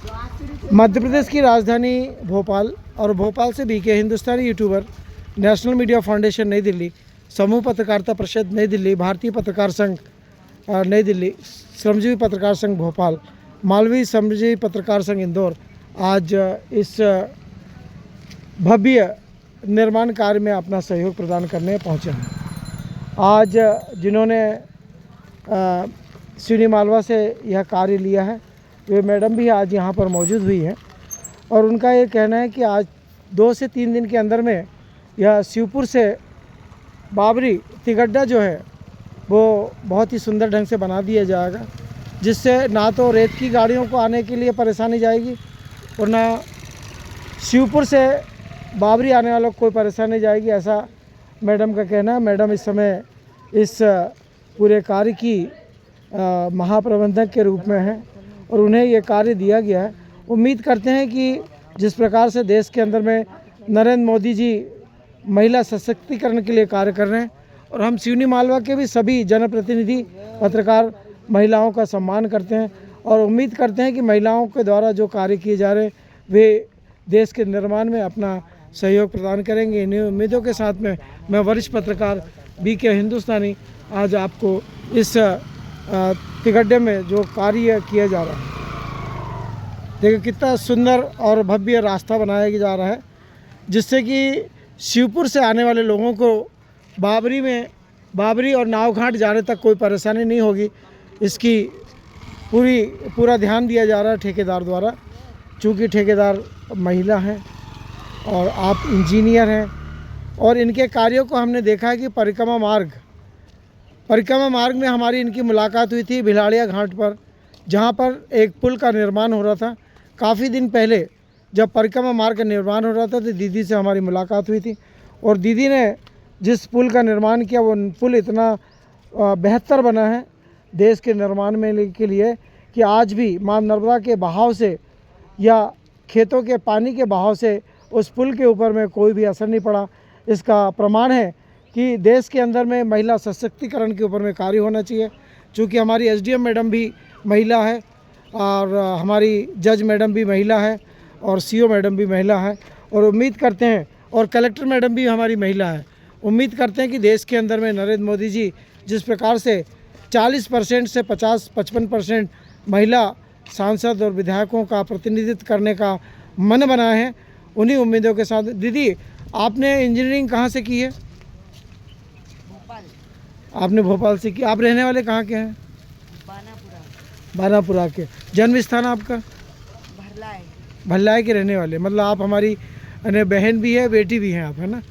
मध्य प्रदेश की राजधानी भोपाल और भोपाल से बीके हिंदुस्तानी यूट्यूबर, नेशनल मीडिया फाउंडेशन नई दिल्ली, समूह पत्रकारिता परिषद नई दिल्ली, भारतीय पत्रकार संघ नई दिल्ली, श्रमजीवी पत्रकार संघ भोपाल, मालवीय श्रमजीवी पत्रकार संघ इंदौर आज इस भव्य निर्माण कार्य में अपना सहयोग प्रदान करने पहुँचे हैं। आज जिन्होंने सिवनी मालवा से यह कार्य लिया है, वे मैडम भी आज यहाँ पर मौजूद हुई हैं और उनका ये कहना है कि आज 2 से 3 दिन के अंदर में यह शिवपुर से बाबरी तिगड्डा जो है वो बहुत ही सुंदर ढंग से बना दिया जाएगा, जिससे ना तो रेत की गाड़ियों को आने के लिए परेशानी जाएगी और ना शिवपुर से बाबरी आने वालों को कोई परेशानी जाएगी, ऐसा मैडम का कहना है। मैडम इस समय इस पूरे कार्य की महाप्रबंधक के रूप में हैं और उन्हें ये कार्य दिया गया है। उम्मीद करते हैं कि जिस प्रकार से देश के अंदर में नरेंद्र मोदी जी महिला सशक्तिकरण के लिए कार्य कर रहे हैं और हम सिवनी मालवा के भी सभी जनप्रतिनिधि पत्रकार महिलाओं का सम्मान करते हैं और उम्मीद करते हैं कि महिलाओं के द्वारा जो कार्य किए जा रहे हैं वे देश के निर्माण में अपना सहयोग प्रदान करेंगे। इन्हीं उम्मीदों के साथ में मैं वरिष्ठ पत्रकार बीके हिंदुस्तानी आज आपको इस तिगड्डे में जो कार्य किया जा रहा है, देखिए कितना सुंदर और भव्य रास्ता बनाया जा रहा है, जिससे कि शिवपुर से आने वाले लोगों को बाबरी और नाव घाट जाने तक कोई परेशानी नहीं होगी। इसकी पूरा ध्यान दिया जा रहा है ठेकेदार द्वारा, चूँकि ठेकेदार महिला हैं और आप इंजीनियर हैं और इनके कार्यों को हमने देखा है कि परिक्रमा मार्ग में हमारी इनकी मुलाकात हुई थी भिलाड़िया घाट पर, जहाँ पर एक पुल का निर्माण हो रहा था। काफ़ी दिन पहले जब परिक्रमा मार्ग का निर्माण हो रहा था तो दीदी से हमारी मुलाकात हुई थी और दीदी ने जिस पुल का निर्माण किया वो पुल इतना बेहतर बना है देश के निर्माण में के लिए कि आज भी माँ नर्मदा के बहाव से या खेतों के पानी के बहाव से उस पुल के ऊपर में कोई भी असर नहीं पड़ा। इसका प्रमाण है कि देश के अंदर में महिला सशक्तिकरण के ऊपर में कार्य होना चाहिए। चूँकि हमारी एसडीएम मैडम भी महिला है और हमारी जज मैडम भी महिला है और सीओ मैडम भी महिला है और उम्मीद करते हैं और कलेक्टर मैडम भी हमारी महिला है। उम्मीद करते हैं कि देश के अंदर में नरेंद्र मोदी जी जिस प्रकार से 40% से 50-55% महिला सांसद और विधायकों का प्रतिनिधित्व करने का मन बनाए हैं, उन्हीं उम्मीदों के साथ। दीदी, आपने इंजीनियरिंग कहाँ से की है? आपने भोपाल से की। आप रहने वाले कहाँ के हैं? बानापुरा के। जन्म स्थान आपका? भल्लाई के रहने वाले, मतलब आप हमारी बहन भी है, बेटी भी हैं आप, है ना।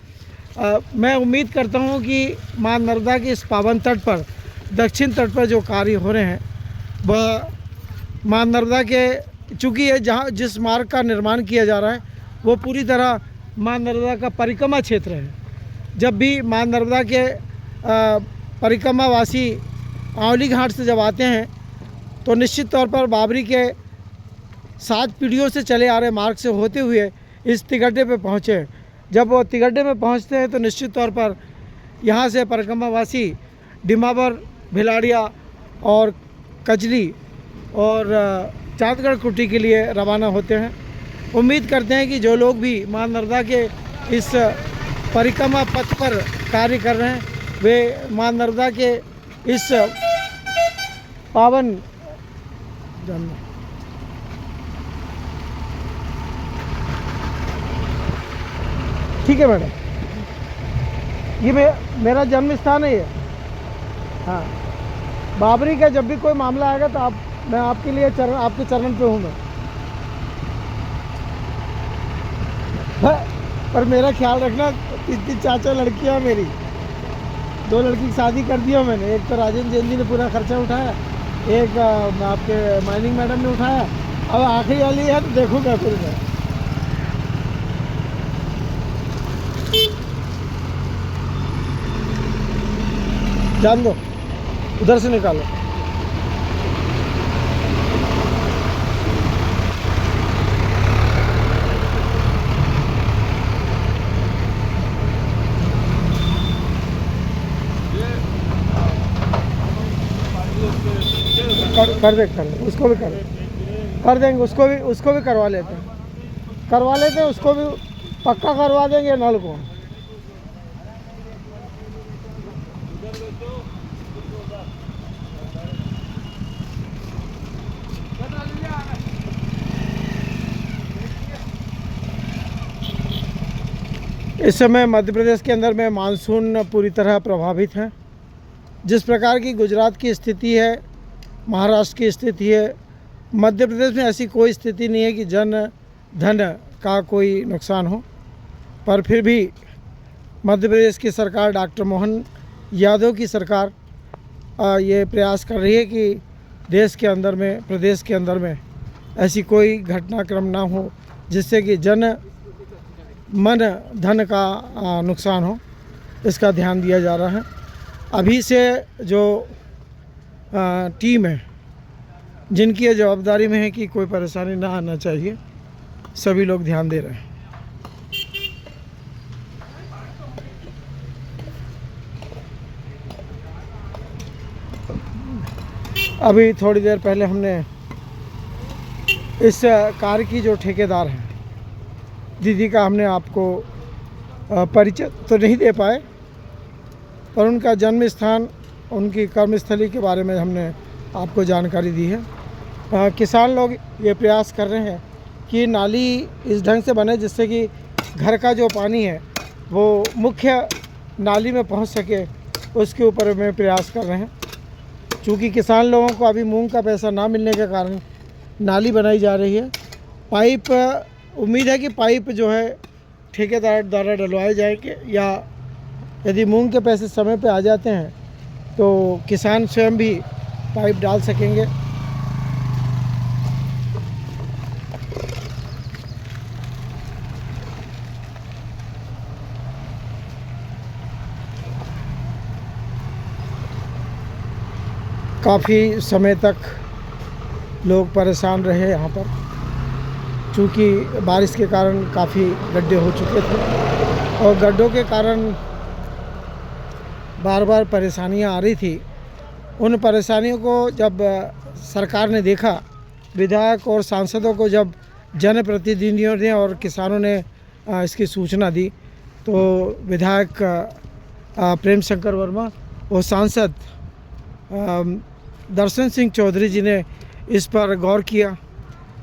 मैं उम्मीद करता हूँ कि माँ नर्मदा के इस पावन तट पर, दक्षिण तट पर जो कार्य हो रहे हैं वह माँ नर्मदा के, चूँकि ये जहाँ जिस मार्ग का निर्माण किया जा रहा है वो पूरी तरह माँ नर्मदा का परिक्रमा क्षेत्र है। जब भी माँ नर्मदा के परिक्रमावासी आंवली घाट से जब आते हैं तो निश्चित तौर पर बाबरी के 7 पीढ़ियों से चले आ रहे मार्ग से होते हुए इस तिगड्डे पे पहुँचे। जब वो तिगड्डे में पहुँचते हैं तो निश्चित तौर पर यहाँ से परिक्रमावासी डिमावर, भिलाड़िया और कजली और चांदगढ़ कुटी के लिए रवाना होते हैं। उम्मीद करते हैं कि जो लोग भी माँ नर्मदा के इस परिक्रमा पथ पर कार्य कर रहे हैं वे माँ नर्मदा के इस पावन ठीक है मैडम, ये मेरा जन्म स्थान है ये। हाँ, बाबरी का जब भी कोई मामला आएगा तो मैं आपके लिए आपके चरण पे हूँ मैं। पर मेरा ख्याल रखना, 3-4 लड़कियाँ मेरी, 2 लड़की की शादी कर दिया मैंने। एक तो राजेंद्र जैन जी ने पूरा खर्चा उठाया, एक आपके माइनिंग मैडम ने उठाया, अब आखिरी वाली है तो देखूँगा फिर मैं। जान दो, उधर से निकालो। कर दे, उसको भी कर दे। कर देंगे, उसको भी करवा लेते हैं, उसको भी पक्का करवा देंगे नल को। इस समय मध्य प्रदेश के अंदर में मानसून पूरी तरह प्रभावित है। जिस प्रकार की गुजरात की स्थिति है, महाराष्ट्र की स्थिति है, मध्य प्रदेश में ऐसी कोई स्थिति नहीं है कि जन धन का कोई नुकसान हो। पर फिर भी मध्य प्रदेश की सरकार, डॉक्टर मोहन यादव की सरकार ये प्रयास कर रही है कि देश के अंदर में, प्रदेश के अंदर में ऐसी कोई घटनाक्रम ना हो जिससे कि जन मन धन का नुकसान हो। इसका ध्यान दिया जा रहा है। अभी से जो टीम है, जिनकी ये जवाबदारी में है कि कोई परेशानी ना आना चाहिए, सभी लोग ध्यान दे रहे हैं। अभी थोड़ी देर पहले हमने इस कार की जो ठेकेदार हैं, दीदी का हमने आपको परिचय तो नहीं दे पाए, पर उनका जन्म स्थान, उनकी कर्मस्थली के बारे में हमने आपको जानकारी दी है। किसान लोग ये प्रयास कर रहे हैं कि नाली इस ढंग से बने जिससे कि घर का जो पानी है वो मुख्य नाली में पहुंच सके, उसके ऊपर में प्रयास कर रहे हैं। चूँकि किसान लोगों को अभी मूंग का पैसा ना मिलने के कारण नाली बनाई जा रही है। पाइप, उम्मीद है कि पाइप जो है ठेकेदार द्वारा डलवाए जाएंगे, या यदि मूंग के पैसे समय पे आ जाते हैं तो किसान स्वयं भी पाइप डाल सकेंगे। काफ़ी समय तक लोग परेशान रहे यहाँ पर, चूँकि बारिश के कारण काफ़ी गड्ढे हो चुके थे और गड्ढों के कारण बार बार परेशानियाँ आ रही थी। उन परेशानियों को जब सरकार ने देखा, विधायक और सांसदों को जब जनप्रतिनिधियों ने और किसानों ने इसकी सूचना दी, तो विधायक प्रेम शंकर वर्मा और सांसद दर्शन सिंह चौधरी जी ने इस पर गौर किया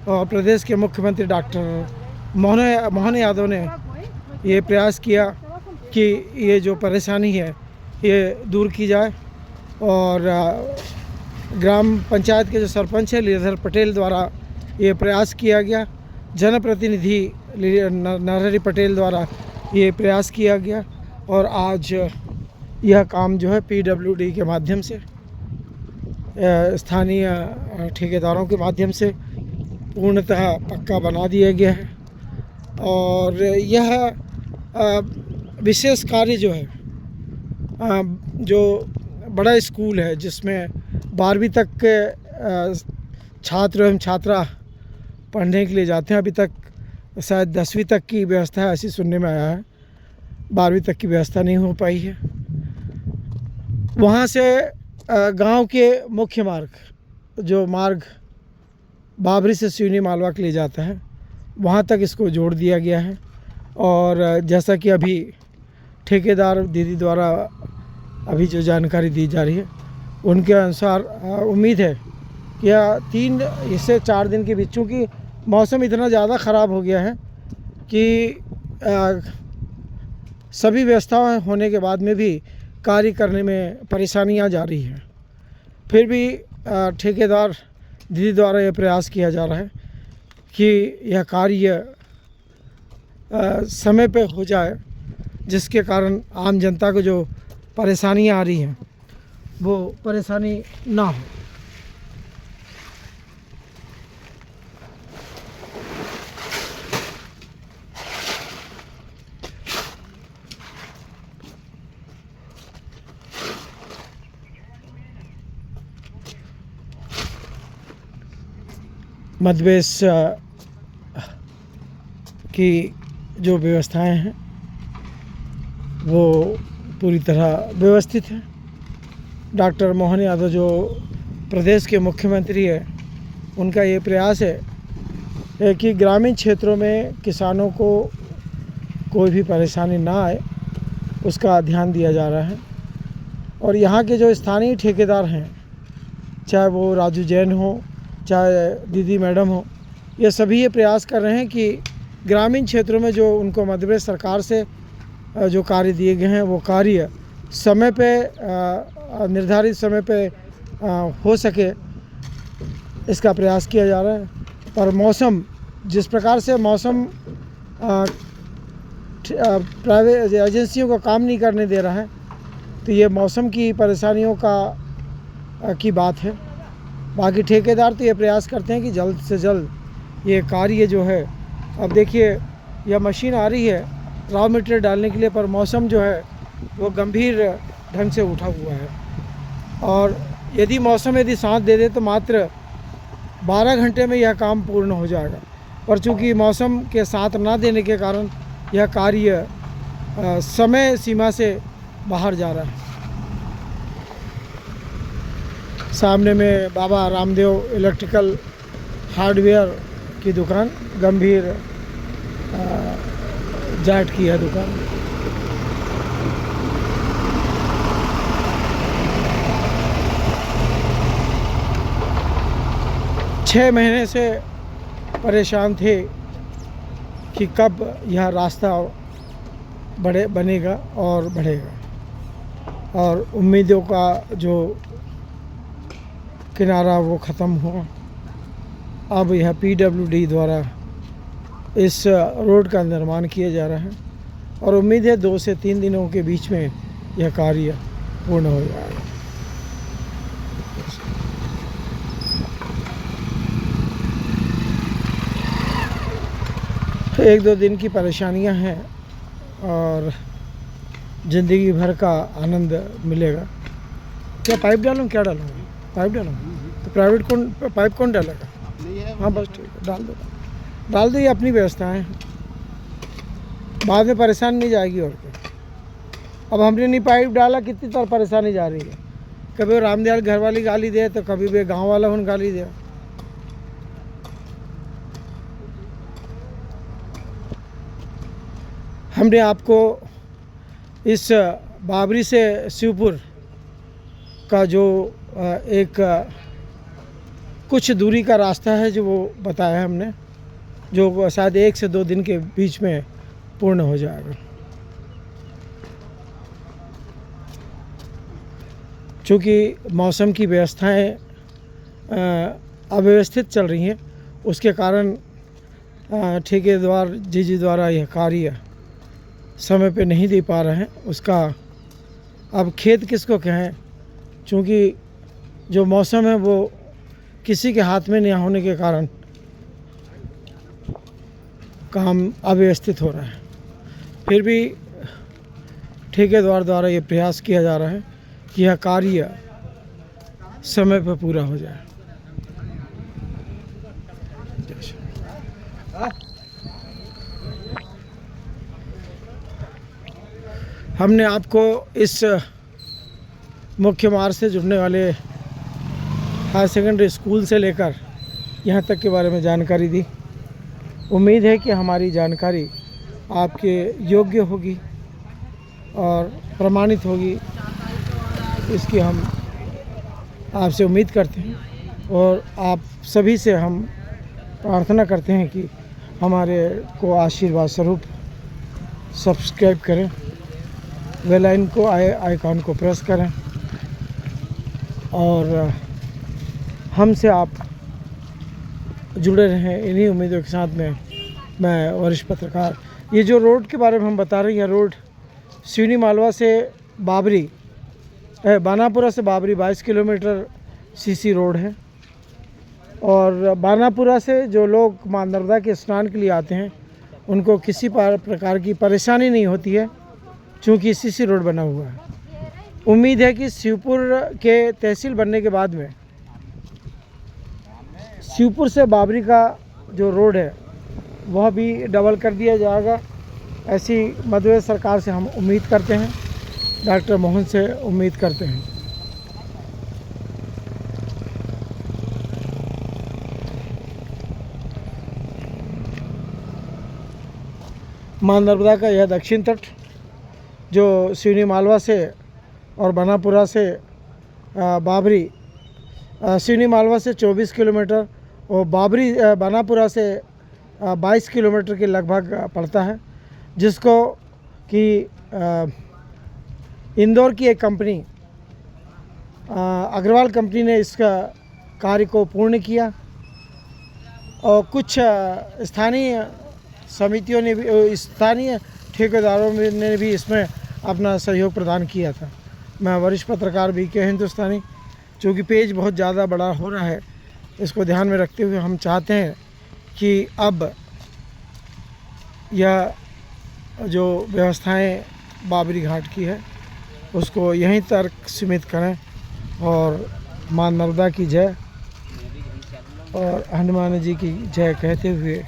और प्रदेश के मुख्यमंत्री डॉक्टर मोहन यादव ने ये प्रयास किया कि ये जो परेशानी है ये दूर की जाए। और ग्राम पंचायत के जो सरपंच है लीलाधर पटेल द्वारा ये प्रयास किया गया, जनप्रतिनिधि नरहरि पटेल द्वारा ये प्रयास किया गया और आज यह काम जो है PWD के माध्यम से, स्थानीय ठेकेदारों के माध्यम से पूर्णतः पक्का बना दिया गया है। और यह विशेष कार्य जो है, जो बड़ा स्कूल है जिसमें 12वीं तक के छात्र एवं छात्रा पढ़ने के लिए जाते हैं, अभी तक शायद 10वीं तक की व्यवस्था है, ऐसी सुनने में आया है, 12वीं तक की व्यवस्था नहीं हो पाई है। वहाँ से गांव के मुख्य मार्ग, जो मार्ग बाबरी से सिवनी मालवा के लिए जाता है, वहाँ तक इसको जोड़ दिया गया है। और जैसा कि अभी ठेकेदार दीदी द्वारा अभी जो जानकारी दी जा रही है, उनके अनुसार उम्मीद है कि 3 से 4 दिन के बीच, चूँकि मौसम इतना ज़्यादा ख़राब हो गया है कि सभी व्यवस्थाएं होने के बाद में भी कार्य करने में परेशानियां जा रही हैं, फिर भी ठेकेदार दीदी द्वारा यह प्रयास किया जा रहा है कि यह कार्य समय पे हो जाए, जिसके कारण आम जनता को जो परेशानियां आ रही हैं वो परेशानी ना हो। मध्य प्रदेश की जो व्यवस्थाएं हैं वो पूरी तरह व्यवस्थित है। डॉक्टर मोहन यादव जो प्रदेश के मुख्यमंत्री है, उनका ये प्रयास है कि ग्रामीण क्षेत्रों में किसानों को कोई भी परेशानी ना आए, उसका ध्यान दिया जा रहा है। और यहाँ के जो स्थानीय ठेकेदार हैं, चाहे वो राजू जैन हो, चाहे दीदी मैडम हो, ये सभी ये प्रयास कर रहे हैं कि ग्रामीण क्षेत्रों में जो उनको मध्य प्रदेश सरकार से जो कार्य दिए गए हैं वो कार्य समय पे, निर्धारित समय पे हो सके, इसका प्रयास किया जा रहा है। पर मौसम, जिस प्रकार से मौसम प्राइवेट एजेंसियों को काम नहीं करने दे रहा है, तो ये मौसम की परेशानियों की बात है। बाकी ठेकेदार तो ये प्रयास करते हैं कि जल्द से जल्द ये कार्य जो है, अब देखिए यह मशीन आ रही है रॉ मटेरियल डालने के लिए, पर मौसम जो है वो गंभीर ढंग से उठा हुआ है। और यदि मौसम साथ दे दे तो मात्र 12 घंटे में यह काम पूर्ण हो जाएगा, पर चूँकि मौसम के साथ ना देने के कारण यह कार्य समय सीमा से बाहर जा रहा है। सामने में बाबा रामदेव इलेक्ट्रिकल हार्डवेयर की दुकान, गंभीर जाट की है दुकान। छः महीने से परेशान थे कि कब यह रास्ता बनेगा और बढ़ेगा, और उम्मीदों का जो किनारा वो ख़त्म हुआ। अब यह PWD द्वारा इस रोड का निर्माण किया जा रहा है और उम्मीद है 2 से 3 दिनों के बीच में यह कार्य पूर्ण हो जाएगा। तो 1-2 दिन की परेशानियां हैं और ज़िंदगी भर का आनंद मिलेगा। क्या पाइप डालूं, क्या डालूँ? पाइप डालूँ तो पाइप कौन डालेगा? हाँ बस ठीक है, डाल दो, ये अपनी व्यवस्था है, बाद में परेशानी नहीं जाएगी। और क्या, अब हमने नहीं पाइप डाला, कितनी तरह परेशानी जा रही है। कभी वो रामदयाल घर वाली गाली दे तो कभी भी गांव वाला उन गाली दे। हमने आपको इस बाबरी से शिवपुर का जो एक कुछ दूरी का रास्ता है जो वो बताया हमने, जो शायद 1 से 2 दिन के बीच में पूर्ण हो जाएगा। चूँकि मौसम की व्यवस्थाएं अव्यवस्थित चल रही हैं, उसके कारण ठेकेदार जी द्वारा यह कार्य समय पे नहीं दे पा रहे हैं। उसका अब खेद किसको कहें, चूँकि जो मौसम है वो किसी के हाथ में नहीं होने के कारण काम अव्यवस्थित हो रहा है। फिर भी ठेकेदार द्वारा ये प्रयास किया जा रहा है कि यह कार्य समय पर पूरा हो जाए। हमने आपको इस मुख्य मार्ग से जुड़ने वाले हायर सेकेंडरी स्कूल से लेकर यहाँ तक के बारे में जानकारी दी। उम्मीद है कि हमारी जानकारी आपके योग्य होगी और प्रमाणित होगी, इसकी हम आपसे उम्मीद करते हैं। और आप सभी से हम प्रार्थना करते हैं कि हमारे को आशीर्वाद स्वरूप सब्सक्राइब करें, बेल आइकन को प्रेस करें, और हमसे आप जुड़े रहें। इन्हीं उम्मीदों के साथ में मैं वरिष्ठ पत्रकार, ये जो रोड के बारे में हम बता रहे हैं, यह रोड सिवनी मालवा से बाबरी, बानापुरा से बाबरी 22 किलोमीटर सीसी रोड है। और बानापुरा से जो लोग मां नर्मदा के स्नान के लिए आते हैं उनको किसी प्रकार की परेशानी नहीं होती है, चूँकि सीसी रोड बना हुआ है। उम्मीद है कि शिवपुर के तहसील बनने के बाद में शिवपुर से बाबरी का जो रोड है वह भी डबल कर दिया जाएगा। ऐसी मध्य प्रदेश सरकार से हम उम्मीद करते हैं, डॉक्टर मोहन से उम्मीद करते हैं। माँ नर्मदा का यह दक्षिण तट जो सिवनी मालवा से और बनापुरा से बाबरी, सिवनी मालवा से 24 किलोमीटर और बाबरी बनापुरा से 22 किलोमीटर के लगभग पड़ता है, जिसको कि इंदौर की एक कंपनी अग्रवाल कंपनी ने इसका कार्य को पूर्ण किया और कुछ स्थानीय समितियों ने भी, स्थानीय ठेकेदारों ने भी इसमें अपना सहयोग प्रदान किया था। मैं वरिष्ठ पत्रकार BK हिंदुस्तानी, चूँकि पेज बहुत ज़्यादा बड़ा हो रहा है, इसको ध्यान में रखते हुए हम चाहते हैं कि अब यह जो व्यवस्थाएं बाबरी घाट की है उसको यहीं तक सीमित करें और माँ नर्मदा की जय और हनुमान जी की जय कहते हुए